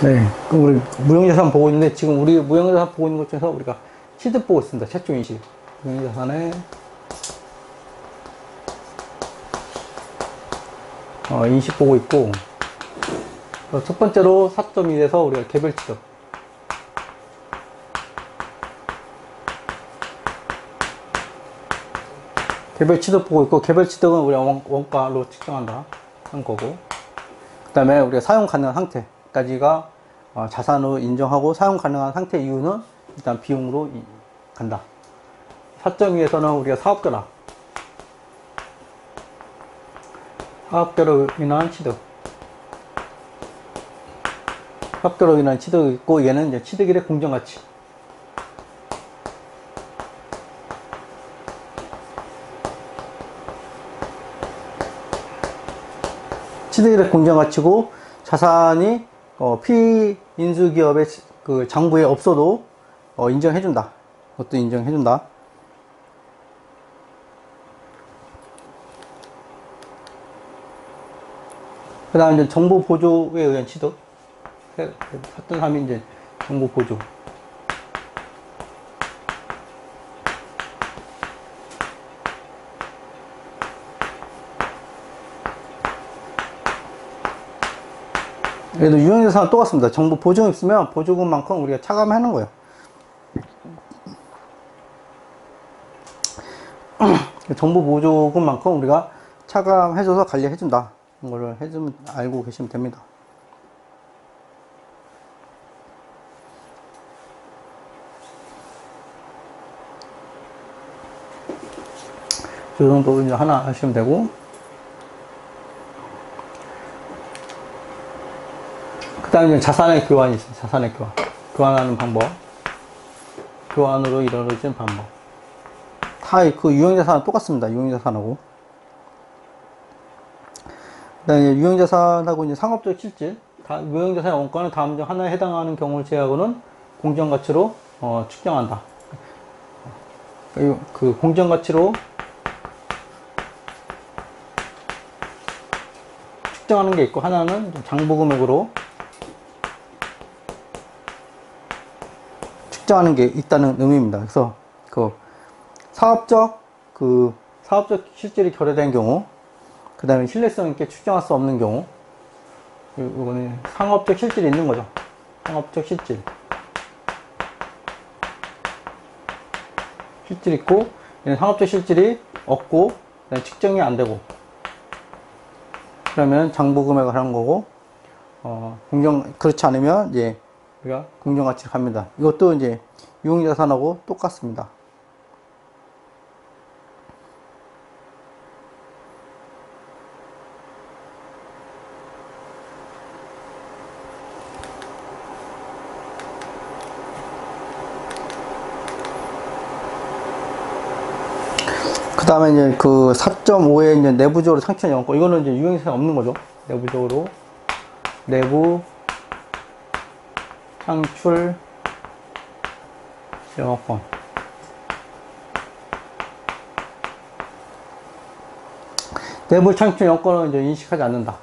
네. 그럼 우리 무형자산 보고 있는데, 지금 우리 무형자산 보고 있는 것 중에서 우리가 취득 보고 있습니다. 최종 인식. 무형자산의 인식 보고 있고, 첫 번째로 4.1에서 우리가 개별 취득. 개별 취득 보고 있고, 개별 취득은 우리가 원가로 측정한다 한 거고, 그 다음에 우리가 사용 가능한 상태까지가 자산으로 인정하고, 사용 가능한 상태 이유는 일단 비용으로 간다. 4.2에서는 우리가 사업결로 인한 취득. 사업결로 인한 취득이 있고, 얘는 이제 취득일의 공정가치. 취득일의 공정가치고, 자산이 피인수기업의 그 장부에 없어도 인정해준다. 그것도 인정해준다. 그 다음에 이제 정보 보조에 의한 취득. 4.3이 이제 정보 보조. 얘도 유형자산은 똑같습니다. 정보 보조금 있으면 보조금만큼 우리가 차감하는 거예요. 정보 보조금만큼 우리가 차감해줘서 관리해준다. 이거를 해주면 알고 계시면 됩니다. 이 정도 이제 하나 하시면 되고, 그 다음에 자산의 교환이 있어요. 자산의 교환. 교환하는 방법. 교환으로 이루어지는 방법. 다 그 유형자산은 똑같습니다. 유형자산하고. 그 다음에 유형자산하고 이제 상업적 실질. 유형자산의 원가는 다음 중 하나에 해당하는 경우를 제외하고는 공정가치로 측정한다. 그 공정가치로 측정하는 게 있고, 하나는 장부금액으로 측정하는 게 있다는 의미입니다. 그래서 사업적 실질이 결여된 경우, 그 다음에 신뢰성 있게 측정할 수 없는 경우, 이거는 상업적 실질이 있는 거죠. 상업적 실질. 실질 있고, 얘는 상업적 실질이 없고, 측정이 안 되고, 그러면 장부금액을 하는 거고, 그렇지 않으면 이제 우리가 공정가치를 갑니다. 이것도 이제 유형자산하고 똑같습니다. 그 다음에 이제 그 4.5에 이제 내부적으로 창출한 영권. 이거는 이제 유형자산이 없는 거죠. 내부적으로. 내부 창출 영업권. 내부 창출 영업권은 이제 인식하지 않는다.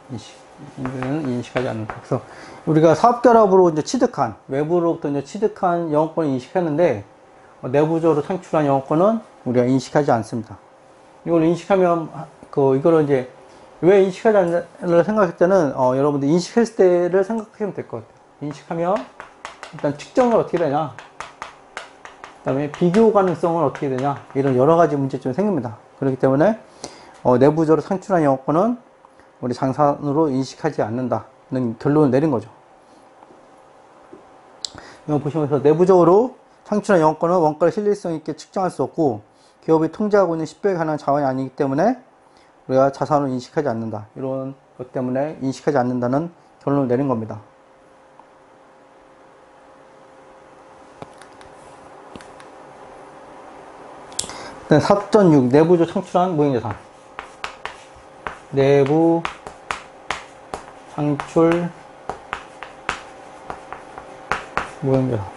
인식하지 않는다. 그래서 우리가 사업결합으로 이제 취득한, 외부로부터 이제 취득한 영업권을 인식했는데, 내부적으로 창출한 영업권은 우리가 인식하지 않습니다. 이걸 인식하면, 이거를 이제, 왜 인식하지 않는다고 생각할 때는, 여러분들 인식했을 때를 생각하시면 될 것 같아요. 인식하면, 일단 측정을 어떻게 되냐, 그 다음에 비교 가능성은 어떻게 되냐, 이런 여러 가지 문제점이 생깁니다. 그렇기 때문에, 내부적으로 창출한 영업권은 우리 장산으로 인식하지 않는다는 결론을 내린 거죠. 이거 보시면서 내부적으로 창출한 영업권은 원가를 신뢰성 있게 측정할 수 없고, 기업이 통제하고 있는 식별에 관한 자원이 아니기 때문에 우리가 자산으로 인식하지 않는다. 이런 것 때문에 인식하지 않는다는 결론을 내린 겁니다. 4.6 내부적으로 창출한 무형자산. 내부 창출 무형자산.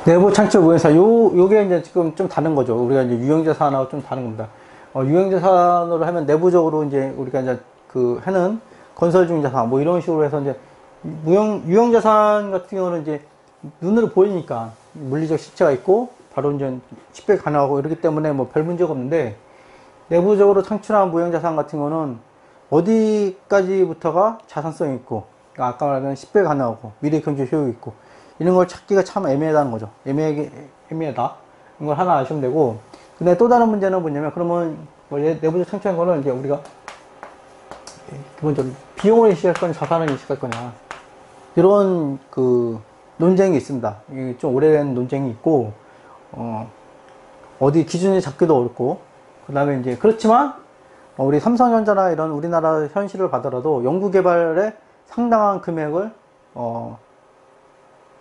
내부 창출 무형자산. 요게 이제 지금 좀 다른 거죠. 우리가 이제 유형자산하고 좀 다른 겁니다. 유형자산으로 하면 내부적으로 이제 우리가 이제 그 하는 건설 중인 자산 뭐 이런 식으로 해서 이제 유형자산 같은 경우는 이제 눈으로 보이니까 물리적 실체가 있고 바로 이제 식별 가능하고 이렇기 때문에 뭐 별 문제가 없는데, 내부적으로 창출한 무형자산 같은 경우는 어디까지부터가 자산성이 있고, 그러니까 아까 말한 식별 가능하고 미래 경제 효용이 있고 이런 걸 찾기가 참 애매하다는 거죠. 애매하다. 이런 걸 하나 아시면 되고, 근데 또 다른 문제는 뭐냐면, 그러면 뭐 내부적 창출한 거는 이제 우리가 기본적으로 비용을 인식할 거냐 자산을 인식할 거냐, 이런 그 논쟁이 있습니다. 이게 좀 오래된 논쟁이 있고, 어디 기준이 잡기도 어렵고, 그 다음에 이제 그렇지만 우리 삼성전자나 이런 우리나라 현실을 봐더라도 연구개발에 상당한 금액을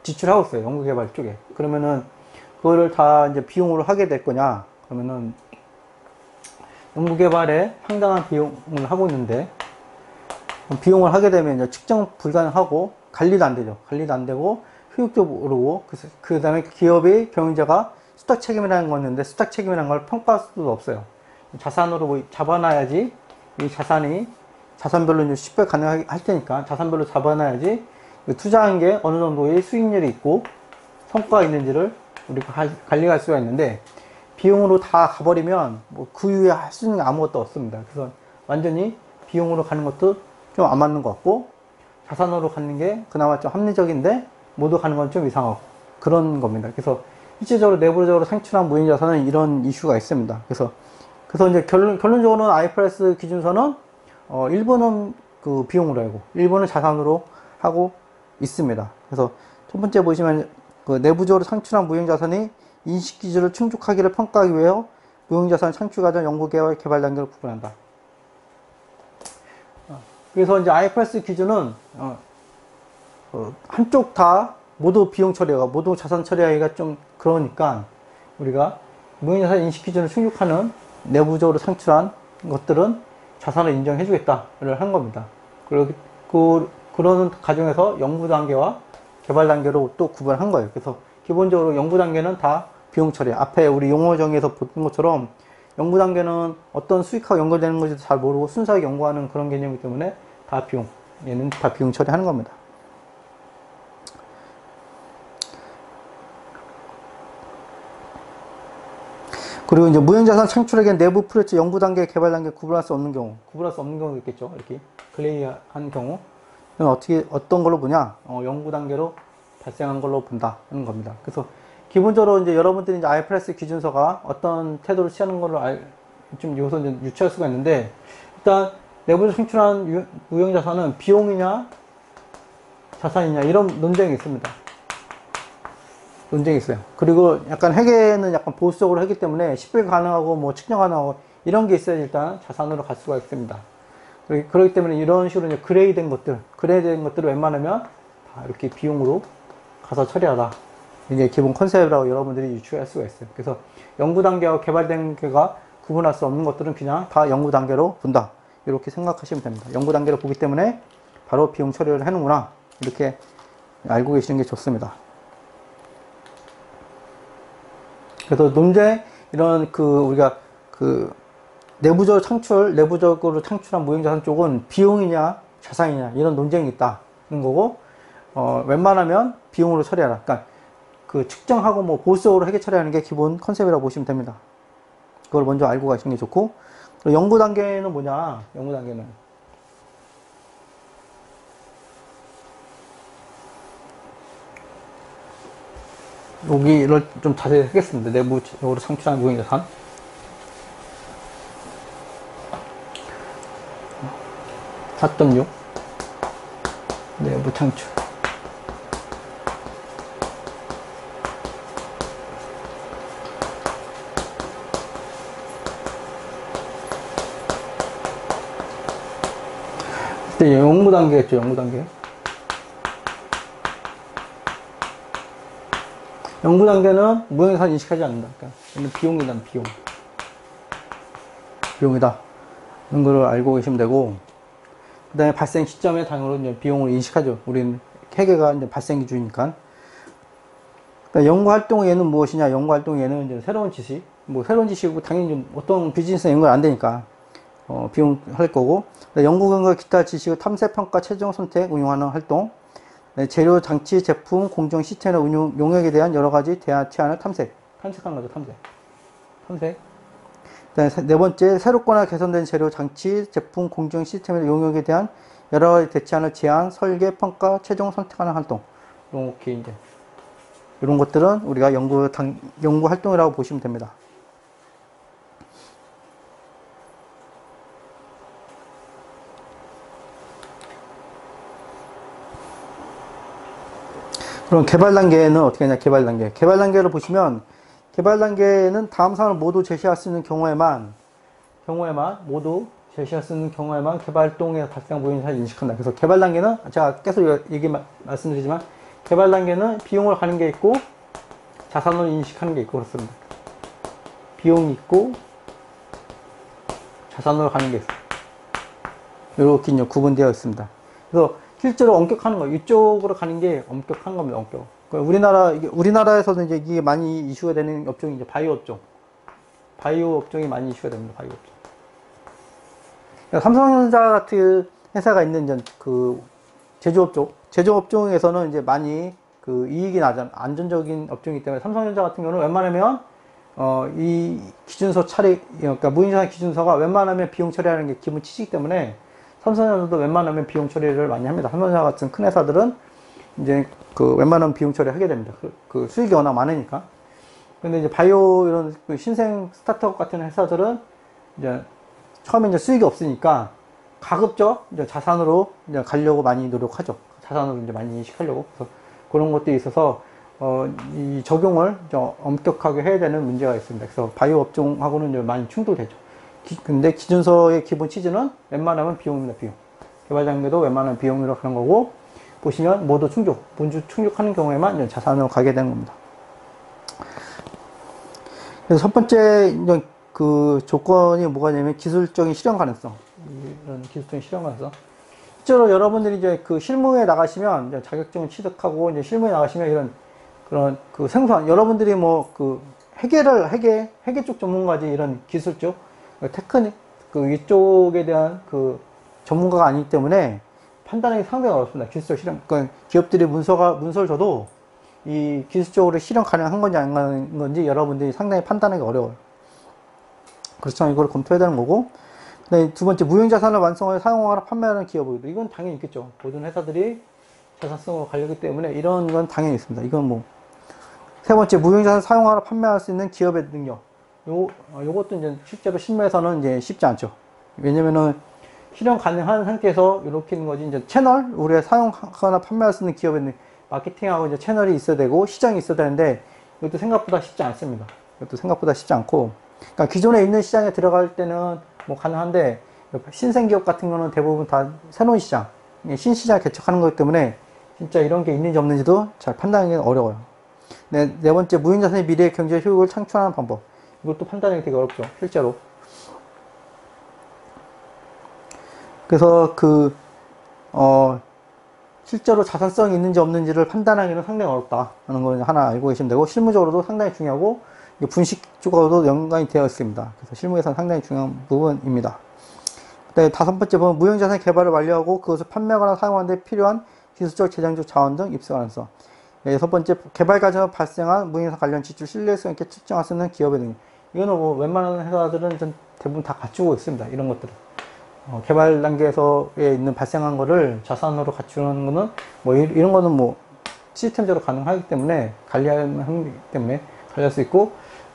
지출하고 있어요. 연구개발 쪽에. 그러면은 그거를 다 이제 비용으로 하게 될 거냐, 그러면은 연구개발에 상당한 비용을 하고 있는데, 비용을 하게 되면 이제 측정 불가능하고 관리도 안 되죠. 관리도 안 되고 효율도 모르고, 그 다음에 기업의 경영자가 수탁 책임이라는 거 있는데 수탁 책임이라는 걸 평가할 수도 없어요. 자산으로 뭐 잡아놔야지, 이 자산이 자산별로 이제 식별 가능하게 할 테니까 자산별로 잡아놔야지 투자한 게 어느 정도의 수익률이 있고 성과가 있는지를 우리가 관리할 수가 있는데, 비용으로 다 가버리면 뭐 그 이후에 할 수 있는 게 아무것도 없습니다. 그래서 완전히 비용으로 가는 것도 좀 안 맞는 것 같고, 자산으로 가는 게 그나마 좀 합리적인데 모두 가는 건 좀 이상하고 그런 겁니다. 그래서 실질적으로 내부적으로 창출한 무형자산은 이런 이슈가 있습니다. 그래서 이제 결론적으로는 IFRS 기준서는 일부는 그 비용으로 하고 일부는 자산으로 하고 있습니다. 그래서 첫 번째 보시면 그 내부적으로 창출한 무형자산이 인식 기준을 충족하기를 평가하기 위해 무형자산 창출 과정 연구 개발 단계를 구분한다. 그래서 이제 IFRS 기준은 한쪽 다 모두 비용 처리가, 모두 자산 처리하기가 좀 그러니까 우리가 무형자산 인식 기준을 충족하는 내부적으로 창출한 것들은 자산을 인정해 주겠다를 한 겁니다. 그러는 과정에서 연구 단계와 개발 단계로 또 구분한 거예요. 그래서 기본적으로 연구 단계는 다 비용 처리. 앞에 우리 용어 정의에서 본 것처럼 연구 단계는 어떤 수익하고 연결되는 건지도 잘 모르고 순수하게 연구하는 그런 개념이기 때문에 다 비용, 얘는 다 비용 처리하는 겁니다. 그리고 이제 무형자산 창출에게 내부 프로젝트 연구 단계, 개발 단계 구분할 수 없는 경우도 있겠죠. 이렇게 클레이한 경우. 어떤 걸로 보냐? 연구 단계로 발생한 걸로 본다 하는 겁니다. 그래서 기본적으로 이제 여러분들이 이제 IFRS 기준서가 어떤 태도를 취하는 걸로 좀 여기서 이제 유추할 수가 있는데, 일단 내부에서 창출한 무형자산은 비용이냐 자산이냐 이런 논쟁이 있습니다. 논쟁이 있어요. 그리고 약간 회계는 약간 보수적으로 하기 때문에 식별 가능하고 뭐 측정 가능하고 이런 게 있어야 일단 자산으로 갈 수가 있습니다. 그렇기 때문에 이런 식으로 이제 그레이된 것들을 웬만하면 다 이렇게 비용으로 가서 처리하라. 이게 기본 컨셉이라고 여러분들이 유추할 수가 있어요. 그래서 연구 단계와 개발 단계가 구분할 수 없는 것들은 그냥 다 연구 단계로 본다. 이렇게 생각하시면 됩니다. 연구 단계로 보기 때문에 바로 비용 처리를 하는구나. 이렇게 알고 계시는 게 좋습니다. 그래서 논쟁, 이런 우리가 내부적으로 창출한 무형자산 쪽은 비용이냐, 자산이냐, 이런 논쟁이 있다는 거고, 웬만하면 비용으로 처리하라. 그러니까 측정하고 뭐 보수적으로 회계 처리하는 게 기본 컨셉이라고 보시면 됩니다. 그걸 먼저 알고 가시는 게 좋고, 연구 단계는 뭐냐, 연구 단계는. 여기를 좀 자세히 하겠습니다. 내부적으로 창출한 무형자산. (4.6) 내부 창출. 이때 연구 단계겠죠, 연구 단계. 연구 단계는 무형자산 인식하지 않는다. 그러니까 비용이다, 비용이다. 이런 거를 알고 계시면 되고, 그 다음에 발생 시점에 당연히 이제 비용을 인식하죠. 우리는 회계가 이제 발생 기준이니까. 그러니까 연구 활동의 예는 무엇이냐? 연구 활동의 예는 이제 새로운 지식, 뭐 새로운 지식이고 당연히 좀 어떤 비즈니스에 연관 안 되니까 비용 할 거고, 연구 근거 기타 지식을 탐색 평가 최종 선택 운용하는 활동, 재료 장치 제품 공정 시스템의 운용 용역에 대한 여러 가지 제안을 탐색하는 거죠. 탐색. 네 번째, 새롭거나 개선된 재료 장치 제품 공정 시스템의 용역에 대한 여러 가지 대체안을 제안 설계 평가 최종 선택하는 활동. 이렇게 이제 이런 것들은 우리가 연구 활동이라고 보시면 됩니다. 그럼 개발 단계는 어떻게 하냐, 개발 단계를 보시면, 개발 단계는 다음 사항을 모두 제시할 수 있는 경우에만 개발 활동에 발생 무인사를 인식한다. 그래서 개발 단계는, 제가 계속 말씀드리지만, 개발 단계는 비용을 가는 게 있고, 자산을 인식하는 게 있고, 그렇습니다. 비용이 있고, 자산으로 가는 게 있어요. 이렇게 이제 구분되어 있습니다. 그래서 실제로 엄격하는 거, 이쪽으로 가는 게 엄격한 겁니다. 엄격. 우리나라에서는 이제 이게 많이 이슈가 되는 업종이 이제 바이오 업종이 많이 이슈가 됩니다. 바이오 업종. 그러니까 삼성전자 같은 회사가 있는 이제 그 제조업종에서는 이제 많이 그 이익이 나잖아. 안전적인 업종이기 때문에 삼성전자 같은 경우는 웬만하면 이 기준서 그러니까 무인자산 기준서가 웬만하면 비용 처리하는 게 기본 취지이기 때문에 삼성전자도 웬만하면 비용 처리를 많이 합니다. 삼성전자 같은 큰 회사들은 이제 그 웬만하면 비용 처리 하게 됩니다. 그 수익이 워낙 많으니까. 근데 이제 바이오 이런 그 신생 스타트업 같은 회사들은 이제 처음에 이제 수익이 없으니까 가급적 이제 자산으로 이제 가려고 많이 노력하죠. 자산으로 이제 많이 인식하려고. 그래서 그런 것들이 있어서 이 적용을 좀 엄격하게 해야 되는 문제가 있습니다. 그래서 바이오 업종하고는 이제 많이 충돌되죠. 근데 기준서의 기본 취지는 웬만하면 비용입니다. 비용. 개발 단계도 웬만하면 비용으로 하는 거고, 보시면 모두 충족하는 경우에만 이제 자산으로 가게 되는 겁니다. 그래서 첫 번째 이제 그 조건이 뭐가 냐면 기술적인 실현 가능성. 이런 기술적인 실현 가능성. 실제로 여러분들이 이제 그 실무에 나가시면 이제 자격증을 취득하고 이제 실무에 나가시면 그런 그 생소한, 여러분들이 뭐 그 회계 쪽 전문가지, 이런 기술 쪽 테크닉 그 이쪽에 대한 그 전문가가 아니기 때문에 판단하기 상당히 어렵습니다. 기술적 실현. 그러니까 기업들이 문서를 줘도 이 기술적으로 실현 가능한 건지 안 가능한 건지 여러분들이 상당히 판단하기 어려워요. 그렇죠. 이걸 검토해야 되는 거고. 두 번째, 무형자산을 완성하여 사용하거나 판매하는 기업들. 이건 당연히 있겠죠. 모든 회사들이 자산성으로 가려기 때문에 이런 건 당연히 있습니다. 이건 뭐. 세 번째, 무형자산을 사용하거나 판매할 수 있는 기업의 능력. 요것도 이제 실제로 실무에서는 이제 쉽지 않죠. 왜냐면은 실현 가능한 상태에서 이렇게 있는 거지. 이제 채널, 우리가 사용하거나 판매할 수 있는 기업의 마케팅하고 이제 채널이 있어야 되고 시장이 있어야 되는데, 이것도 생각보다 쉽지 않습니다. 이것도 생각보다 쉽지 않고, 그러니까 기존에 있는 시장에 들어갈 때는 뭐 가능한데, 신생기업 같은 경우는 대부분 다 새로운 시장, 신시장 개척하는 거기 때문에 진짜 이런 게 있는지 없는지도 잘 판단하기는 어려워요. 네 번째, 무형자산의 미래의 경제 효율을 창출하는 방법. 이것도 판단하기 되게 어렵죠, 실제로. 그래서 실제로 자산성이 있는지 없는지를 판단하기는 상당히 어렵다는 걸 하나 알고 계시면 되고, 실무적으로도 상당히 중요하고, 분식적으로도 연관이 되어 있습니다. 그래서 실무에서는 상당히 중요한 부분입니다. 네, 다섯 번째 보면 무형자산 개발을 완료하고 그것을 판매하거나 사용하는 데 필요한 기술적, 재정적 자원 등 입수 가능성. 네, 여섯 번째, 개발 과정에 발생한 무형자산 관련 지출 신뢰성 있게 측정할 수 있는 기업의 능력. 이거는 뭐 웬만한 회사들은 좀 대부분 다 갖추고 있습니다. 이런 것들은. 개발 단계에서에 있는 발생한 거를 자산으로 갖추는 거는 뭐 이런 거는 뭐 시스템적으로 가능하기 때문에 관리할 수 있고,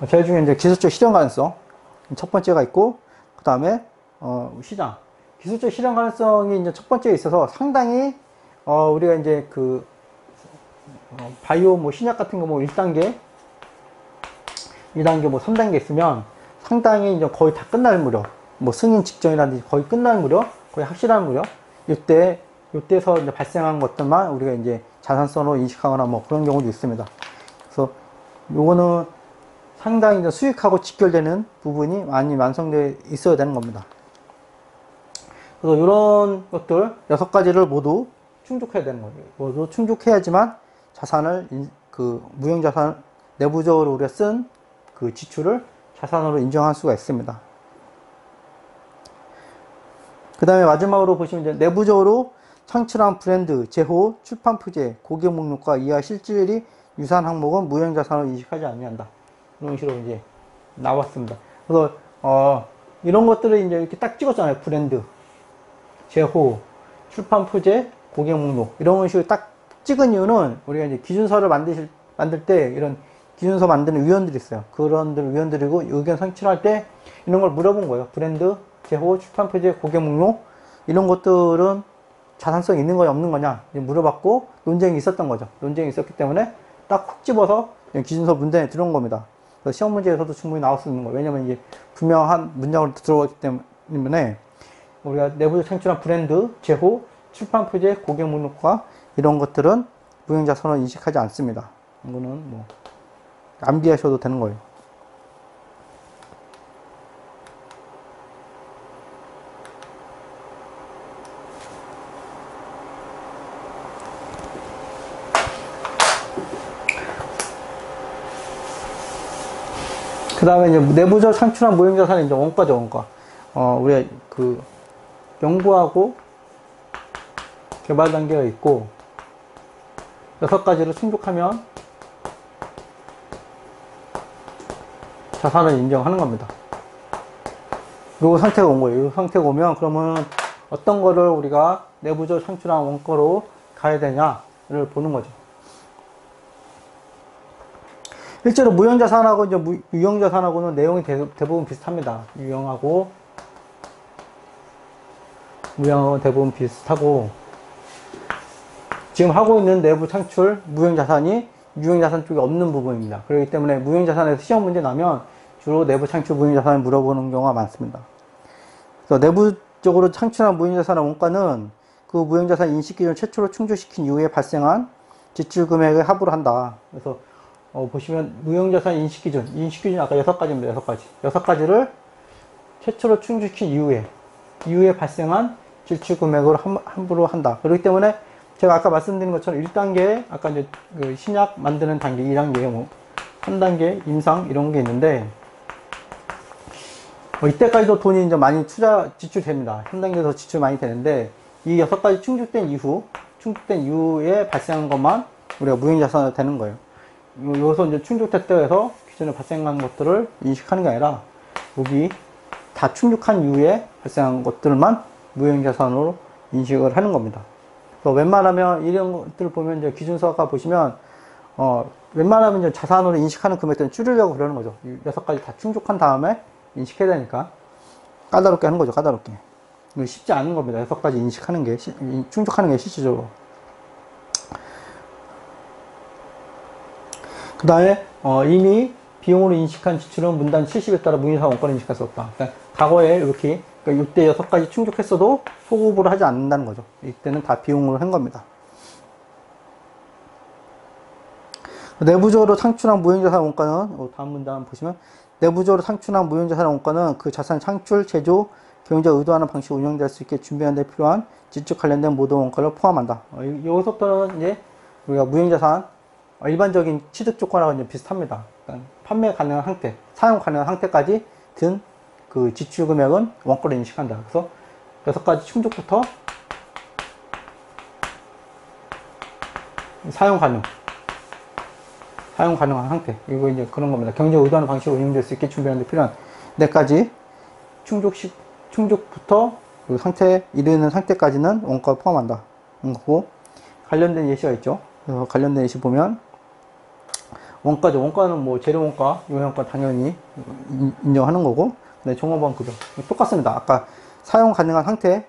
제일 중요한 이제 기술적 실현 가능성 첫 번째가 있고, 그 다음에 시장 기술적 실현 가능성이 이제 첫 번째에 있어서 상당히 우리가 이제 바이오 뭐 신약 같은 거 뭐 1단계, 2단계 뭐 3단계 있으면 상당히 이제 거의 다 끝날 무렵, 뭐 승인 직전이라든지 거의 끝날 무렵, 거의 확실한 무렵, 이때서 이제 발생한 것들만 우리가 이제 자산성으로 인식하거나 뭐 그런 경우도 있습니다. 그래서 요거는 상당히 이제 수익하고 직결되는 부분이 많이 완성되어 있어야 되는 겁니다. 그래서 이런 것들 6가지를 모두 충족해야 되는 거예요. 모두 충족해야지만 자산을 무형자산 내부적으로 우리가 쓴 그 지출을 자산으로 인정할 수가 있습니다. 그 다음에 마지막으로 보시면 이제 내부적으로 창출한 브랜드, 제호, 출판 표제, 고객 목록과 이하 실질이 유사한 항목은 무형자산으로 인식하지 않는다. 이런 식으로 이제 나왔습니다. 그래서 이런 것들을 이제 이렇게 딱 찍었잖아요. 브랜드, 제호, 출판 표제, 고객 목록 이런 식으로 딱 찍은 이유는 우리가 이제 기준서를 만들 때 이런 기준서 만드는 위원들이 있어요. 그런 위원들이고 의견 상출할 때 이런 걸 물어본 거예요. 브랜드, 제호, 출판 표제, 고객 목록 이런 것들은 자산성이 있는 거냐 없는 거냐 물어봤고 논쟁이 있었던 거죠. 논쟁이 있었기 때문에 딱 콕 집어서 기준서 문제에 들어온 겁니다. 그래서 시험 문제에서도 충분히 나올 수 있는 거예요. 왜냐면 이게 분명한 문장으로 들어가기 때문에 우리가 내부적 창출한 브랜드, 제호, 출판 표제, 고객 목록과 이런 것들은 무형자산으로 인식하지 않습니다. 이거는 뭐 암기하셔도 되는 거예요. 그 다음에 이제 내부적 창출한 무형자산은 이제 원가죠, 원가. 우리가 그 연구하고 개발 단계가 있고 6가지를 충족하면 자산을 인정하는 겁니다. 요 상태가 온 거예요. 요 상태가 오면 그러면 어떤 거를 우리가 내부적 창출한 원가로 가야 되냐를 보는 거죠. 실제로 무형자산하고 이제 유형자산하고는 내용이 대부분 비슷합니다. 유형하고 무형하고 대부분 비슷하고 지금 하고 있는 내부 창출 무형자산이 유형자산 쪽에 없는 부분입니다. 그렇기 때문에 무형자산에서 시험 문제 나면 주로 내부 창출 무형자산을 물어보는 경우가 많습니다. 그래서 내부적으로 창출한 무형자산의 원가는 그 무형자산 인식기준을 최초로 충족시킨 이후에 발생한 지출금액을 합으로 한다. 그래서 보시면 무형자산 인식기준 아까 6가지입니다. 6가지. 6가지를 최초로 충족시킨 이후에 발생한 지출금액으로 함부로 한다. 그렇기 때문에 제가 아까 말씀드린 것처럼 1단계, 아까 이제 그 신약 만드는 단계, 2단계, 뭐, 3단계, 임상, 이런 게 있는데, 이때까지도 돈이 이제 많이 지출됩니다. 3단계에서 지출 많이 되는데, 이 6가지 충족된 이후에 발생한 것만 우리가 무형자산으로 되는 거예요. 여기서 이제 충족됐다 해서 기존에 발생한 것들을 인식하는 게 아니라, 여기 다 충족한 이후에 발생한 것들만 무형자산으로 인식을 하는 겁니다. 웬만하면 이런 것들을 보면 이제 기준서가 보시면 웬만하면 이제 자산으로 인식하는 금액들은 줄이려고 그러는 거죠. 6가지 다 충족한 다음에 인식해야 되니까 까다롭게 하는 거죠. 까다롭게. 이거 쉽지 않은 겁니다. 6가지 인식하는 게 충족하는 게 실질적으로. 그 다음에 이미 비용으로 인식한 지출은 문단 70에 따라 무형자산 원가를 인식할 수 없다. 그러니까 과거에 이렇게 이때 6가지 충족했어도 소급을 하지 않는다는 거죠. 이때는 다 비용으로 한 겁니다. 내부적으로 창출한 무형자산 원가는 다음 문단 보시면 내부적으로 창출한 무형자산 원가는 그 자산 창출, 제조, 경영자가 의도하는 방식으로 운영될 수 있게 준비하는 데 필요한 지출 관련된 모든 원가를 포함한다. 여기서부터는 이제 우리가 무형자산 일반적인 취득 조건하고 이제 비슷합니다. 그러니까 판매 가능한 상태, 사용 가능한 상태까지 든 그 지출 금액은 원가로 인식한다. 그래서 6가지 충족부터 사용 가능한 상태. 이거 이제 그런 겁니다. 경제 의도하는 방식으로 운영될 수 있게 준비하는 데 필요한 4가지 충족부터 그 상태에 이르는 상태까지는 원가를 포함한다. 그리고 관련된 예시가 있죠. 그래서 관련된 예시 보면 원가죠. 원가는 뭐 재료원가, 유형원가 당연히 인정하는 거고, 네, 종업원급여 똑같습니다. 아까 사용 가능한 상태로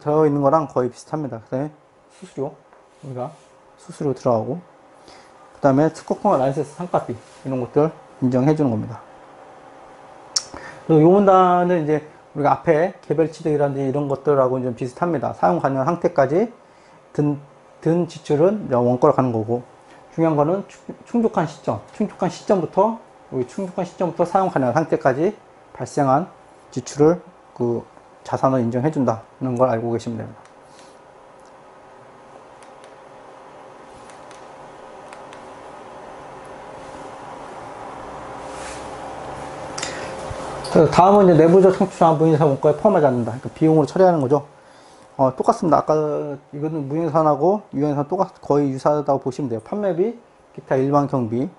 되어 있는 거랑 거의 비슷합니다. 그 다음에 우리가 수수료 들어가고, 그 다음에 특허권과 라이센스 상가비 이런 것들 인정해 주는 겁니다. 그리고 요 문단은 이제 우리가 앞에 개별 취득이라든지 이런 것들하고 좀 비슷합니다. 사용 가능한 상태까지 든 지출은 원가로 가는 거고, 중요한 거는 충족한 시점부터 사용 가능한 상태까지 발생한 지출을 그 자산을 인정해 준다는 걸 알고 계시면 됩니다. 그래서 다음은 이제 내부적 창출한 무인사 원가에 포함하지 않는다. 그러니까 비용으로 처리하는 거죠. 똑같습니다. 아까 이거는 무인산하고 유형산 거의 유사하다고 보시면 돼요. 판매비, 기타 일반 경비,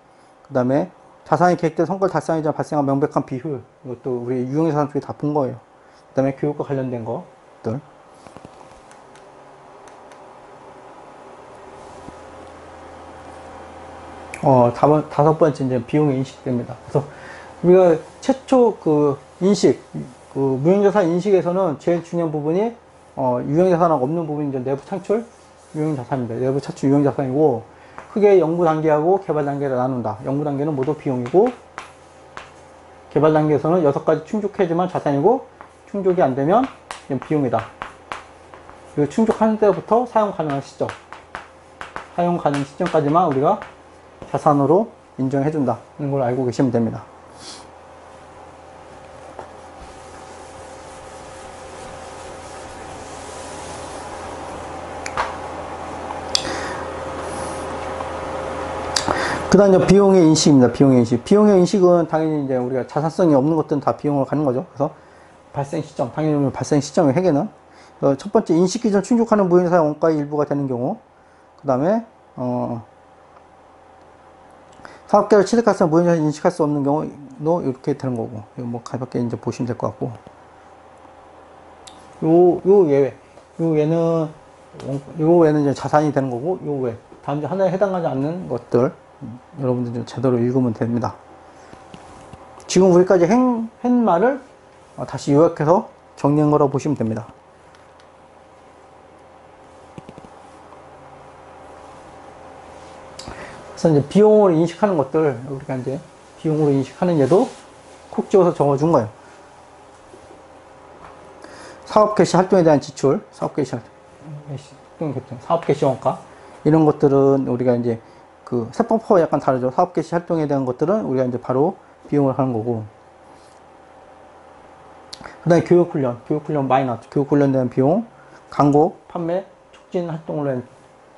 그 다음에 자산이 계획된 성과를 달성하기 전 발생한 명백한 비효율. 이것도 우리 유형산 쪽에 다 본 거예요. 그 다음에 교육과 관련된 것들. 다섯 번째 이제 비용의 인식됩니다. 그래서 우리가 최초 그 인식, 그 무형자산 인식에서는 제일 중요한 부분이 유형자산하고 없는 부분이 이제 내부 창출 유형자산입니다. 내부 창출 유형자산이고 크게 연구 단계하고 개발 단계를 나눈다. 연구 단계는 모두 비용이고 개발 단계에서는 6가지 충족해야지만 자산이고 충족이 안 되면 비용이다. 그리고 충족하는 때부터 사용 가능한 시점, 사용 가능 시점까지만 우리가 자산으로 인정해준다. 이런 걸 알고 계시면 됩니다. 그 다음 이제 비용의 인식입니다. 비용의 인식. 비용의 인식은 당연히 이제 우리가 자산성이 없는 것들은 다 비용으로 가는 거죠. 그래서 발생 시점, 당연히 발생 시점의 회계는 첫 번째 인식 기준 충족하는 무형자산 원가의 일부가 되는 경우, 그 다음에 사업계를 취득할 수 무형자산 인식할 수 없는 경우도 이렇게 되는 거고, 이거 뭐 가볍게 이제 보시면 될 것 같고, 요 예외, 요 외는 이제 자산이 되는 거고, 요 외 다음 하나에 해당하지 않는 것들 여러분들 좀 제대로 읽으면 됩니다. 지금 우리까지 한 말을 다시 요약해서 정리한 거라고 보시면 됩니다. 그래서 이제 비용으로 인식하는 것들, 우리가 이제 비용으로 인식하는 예도 콕 집어서 적어준 거예요. 사업 개시 활동에 대한 지출, 사업 개시 원가, 이런 것들은 우리가 이제 그 세법하고 약간 다르죠. 사업 개시 활동에 대한 것들은 우리가 이제 바로 비용을 하는 거고, 그 다음에 교육훈련 많이 나왔죠. 교육훈련에 대한 비용, 광고, 판매, 촉진 활동으로 한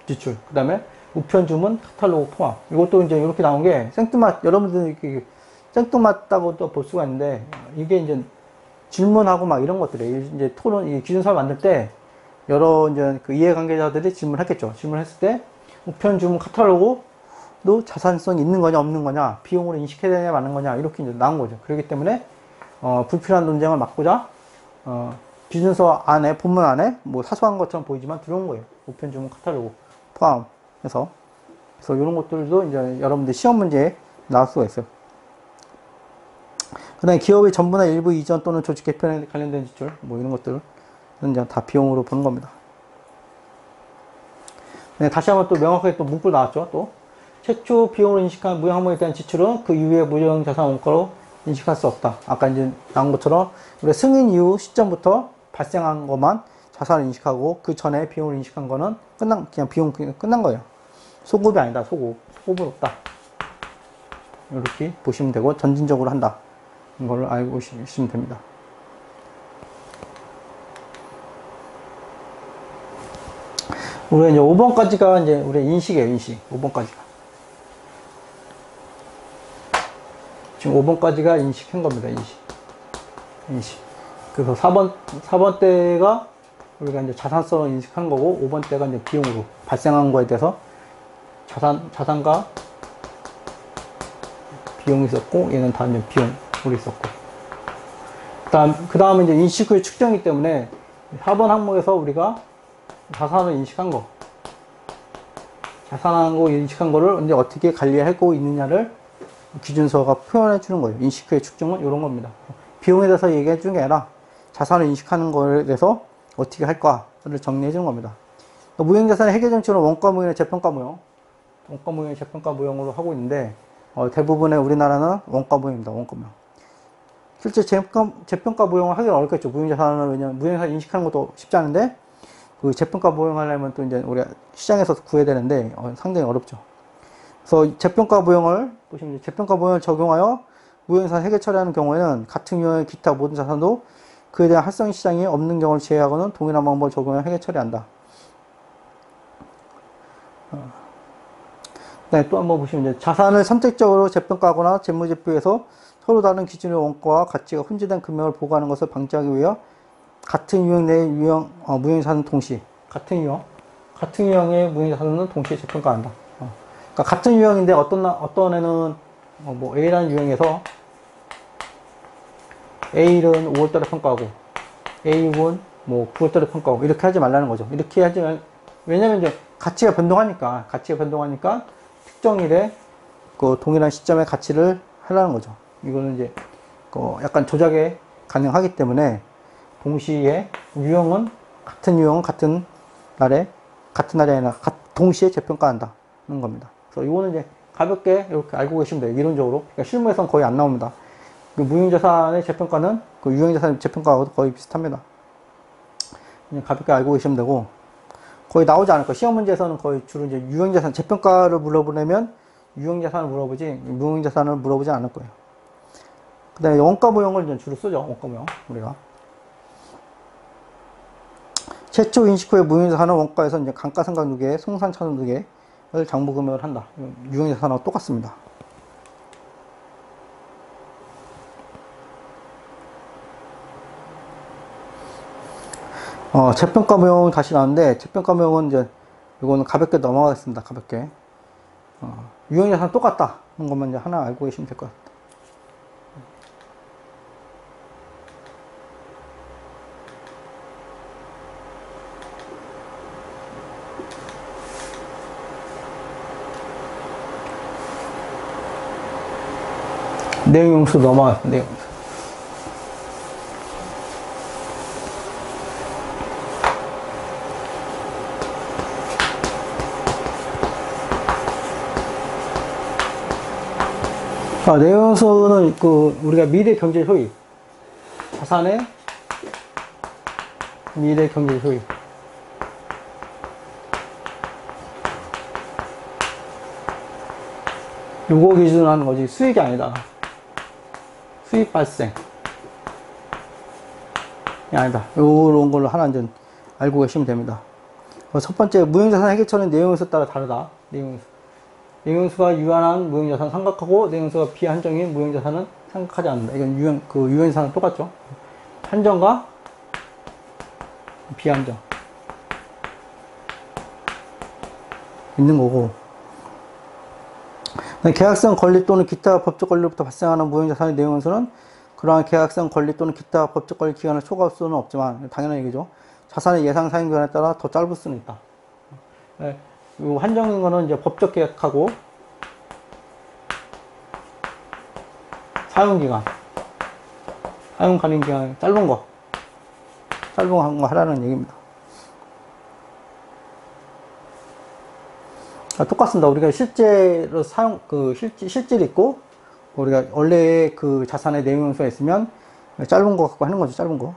지출, 그 다음에 우편 주문, 카탈로그 포함. 이것도 이제 이렇게 나온 게 생뚱맞, 여러분들 이렇게 생뚱맞다고도 볼 수가 있는데, 이게 이제 질문하고 막 이런 것들이에요. 이제 토론, 기준서를 만들 때 여러 이제 그 이해관계자들이 질문했겠죠. 질문했을 때 우편 주문, 카탈로그도 자산성이 있는 거냐 없는 거냐, 비용으로 인식해야 되냐 마는 거냐, 이렇게 이제 나온 거죠. 그렇기 때문에 불필요한 논쟁을 막고자 기준서 안에, 본문 안에 뭐 사소한 것처럼 보이지만 들어온 거예요. 우편 주문, 카탈로그 포함해서. 그래서 이런 것들도 이제 여러분들 시험 문제에 나올 수가 있어요. 그 다음에 기업의 전부나 일부 이전 또는 조직 개편에 관련된 지출, 뭐 이런 것들은 이제 다 비용으로 보는 겁니다. 네, 다시 한번 또 명확하게 또 문구 나왔죠. 또 최초 비용으로 인식한 무형 항목에 대한 지출은 그 이후에 무형 자산 원가로 인식할 수 없다. 아까 이제 나온 것처럼 우리 승인 이후 시점부터 발생한 것만 자산을 인식하고 그 전에 비용을 인식한 거는 그냥 비용 끝난 거예요. 소급이 아니다. 소급은 없다. 이렇게 보시면 되고, 점진적으로 한다. 이걸 알고 계시면 됩니다. 우리 이제 5번까지가 이제 우리 인식이에요. 인식. 5번까지가. 지금 5번까지가 인식한 겁니다. 인식. 그래서 4번 때가 우리가 이제 자산성을 인식한 거고, 5번 때가 이제 비용으로 발생한 거에 대해서 자산과 비용이 있었고, 얘는 다 이제 비용으로 있었고. 그 다음은 이제 인식 후의 측정이기 때문에 4번 항목에서 우리가 자산을 인식한 거, 자산하고 인식한 거를 이제 어떻게 관리하고 있느냐를 기준서가 표현해 주는 거예요. 인식 후의 측정은 이런 겁니다. 비용에 대해서 얘기해 주는 게 아니라 자산을 인식하는 거에 대해서 어떻게 할까를 정리해 주는 겁니다. 무형자산의 회계 정책은 원가 무형이나 재평가 무형, 원가 무형이나 재평가 무형으로 하고 있는데, 대부분의 우리나라는 원가 무형입니다. 원가 무형. 실제 재평가 무형을 하기는 어렵겠죠. 무형자산을, 왜냐면 무형자산 인식하는 것도 쉽지 않은데, 그 재평가 무형하려면 또 이제 우리가 시장에서 구해야 되는데, 상당히 어렵죠. 그래서 재평가 무형을 보시면, 재평가 무형을 적용하여 무형자산 회계 처리하는 경우에는 같은 유형의 기타 모든 자산도 그에 대한 활성 시장이 없는 경우를 제외하고는 동일한 방법을 적용하여 회계 처리한다. 네, 또 한번 보시면, 이제 자산을 선택적으로 재평가하거나 재무제표에서 서로 다른 기준의 원가와 가치가 혼재된 금액을 보고하는 것을 방지하기 위해 같은 유형 내의 무형자산은 동시, 같은 유형의 무형자산은 동시에 재평가한다. 그러니까 같은 유형인데 어떤 애는 뭐 A라는 유형에서 A일은 5월달에 평가하고 A6은 뭐 9월달에 평가하고 이렇게 하지 말라는 거죠. 이렇게 하지 말, 왜냐면 이제 가치가 변동하니까 특정일에 그 동일한 시점에 가치를 하라는 거죠. 이거는 이제 약간 조작이 가능하기 때문에 동시에 같은 유형은 같은 날이 아니라 동시에 재평가한다는 겁니다. 그래서 이거는 이제 가볍게 이렇게 알고 계시면 돼요. 이론적으로. 그러니까 실무에서는 거의 안 나옵니다. 그 무형자산의 재평가는 그 유형자산의 재평가하고도 거의 비슷합니다. 그냥 가볍게 알고 계시면 되고, 거의 나오지 않을 거예요. 시험 문제에서는 거의 주로 이제 유형자산 재평가를 물어보려면 유형자산을 물어보지 무형자산을 물어보지 않을 거예요. 그 다음에 원가무형을 이제 주로 쓰죠. 원가무형 우리가 최초 인식 후에 무형자산은 원가에서 이제 감가상각 누계, 송산차손 누계를 장부금액을 한다. 유형자산하고 똑같습니다. 재평가무형 다시 나왔는데, 재평가무형은 이제 이거는 가볍게 넘어가겠습니다. 가볍게. 유형자산 똑같다 하는 것만 이제 하나 알고 계시면 될 것 같아요. 내용용수 넘어가겠습니다. 내용용수. 내용용수는 우리가 미래 경제 효익, 자산의 미래 경제 효익. 요거 기준으로 하는 거지, 수익이 아니다. 수익 발생. 아니다. 요런 걸로 하나 이제 알고 계시면 됩니다. 첫 번째, 무형자산 회계처는 내용용수에 따라 다르다. 내용용수가 유한한 무형자산 삼각하고, 내용용수가 비한정인 무형자산은 삼각하지 않는다. 이건 유형자산은 똑같죠. 한정과 비한정. 있는 거고. 계약성 권리 또는 기타 법적 권리로부터 발생하는 무형자산의 내용용수는 그러한 계약성 권리 또는 기타 법적 권리 기간을 초과할 수는 없지만, 당연한 얘기죠. 자산의 예상 사용 기간에 따라 더 짧을 수는 있다. 요 한정인 거는 이제 법적 계약하고 사용 기간, 사용 가능 기간 짧은 거 하라는 얘기입니다. 똑같습니다. 우리가 실제로 실질 있고, 우리가 원래 그 자산의 내용용수가 있으면 짧은 거 갖고 하는 거죠. 짧은 거.